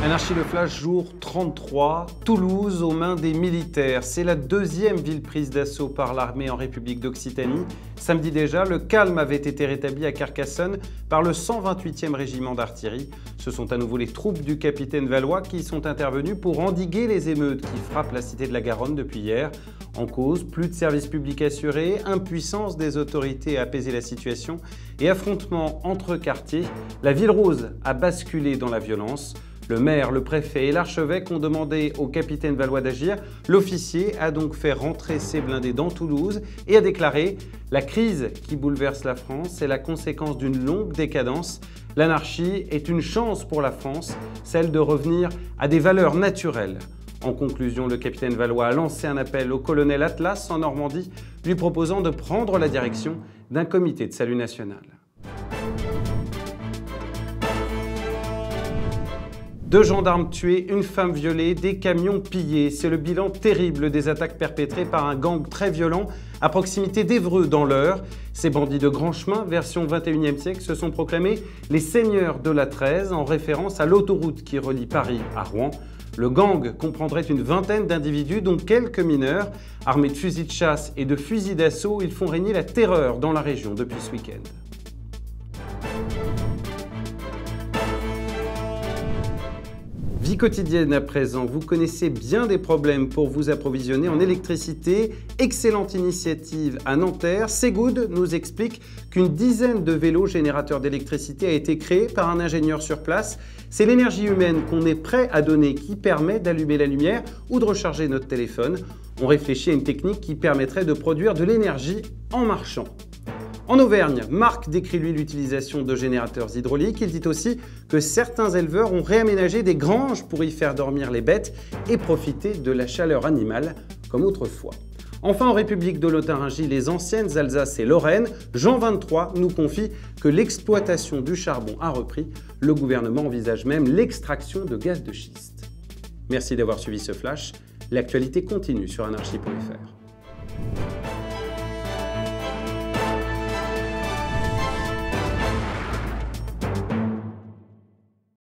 Anarchie le Flash, jour 33, Toulouse aux mains des militaires. C'est la deuxième ville prise d'assaut par l'armée en République d'Occitanie. Samedi déjà, le calme avait été rétabli à Carcassonne par le 128e régiment d'artillerie. Ce sont à nouveau les troupes du capitaine Valois qui sont intervenues pour endiguer les émeutes qui frappent la cité de la Garonne depuis hier. En cause, plus de services publics assurés, impuissance des autorités à apaiser la situation et affrontements entre quartiers. La ville rose a basculé dans la violence. Le maire, le préfet et l'archevêque ont demandé au capitaine Valois d'agir. L'officier a donc fait rentrer ses blindés dans Toulouse et a déclaré « La crise qui bouleverse la France est la conséquence d'une longue décadence. L'anarchie est une chance pour la France, celle de revenir à des valeurs naturelles. » En conclusion, le capitaine Valois a lancé un appel au colonel Atlas en Normandie, lui proposant de prendre la direction d'un comité de salut national. 2 gendarmes tués, une femme violée, des camions pillés. C'est le bilan terrible des attaques perpétrées par un gang très violent à proximité d'Évreux dans l'Eure. Ces bandits de grand chemin, version 21e siècle, se sont proclamés les seigneurs de la 13 en référence à l'autoroute qui relie Paris à Rouen. Le gang comprendrait une vingtaine d'individus, dont quelques mineurs. Armés de fusils de chasse et de fusils d'assaut, ils font régner la terreur dans la région depuis ce week-end. Vie quotidienne à présent, vous connaissez bien des problèmes pour vous approvisionner en électricité. Excellente initiative à Nanterre. Segood nous explique qu'une dizaine de vélos générateurs d'électricité a été créée par un ingénieur sur place. C'est l'énergie humaine qu'on est prêt à donner qui permet d'allumer la lumière ou de recharger notre téléphone. On réfléchit à une technique qui permettrait de produire de l'énergie en marchant. En Auvergne, Marc décrit lui l'utilisation de générateurs hydrauliques. Il dit aussi que certains éleveurs ont réaménagé des granges pour y faire dormir les bêtes et profiter de la chaleur animale comme autrefois. Enfin, en République de Lotharingie, les anciennes Alsace et Lorraine, Jean 23 nous confie que l'exploitation du charbon a repris. Le gouvernement envisage même l'extraction de gaz de schiste. Merci d'avoir suivi ce flash. L'actualité continue sur anarchie.fr.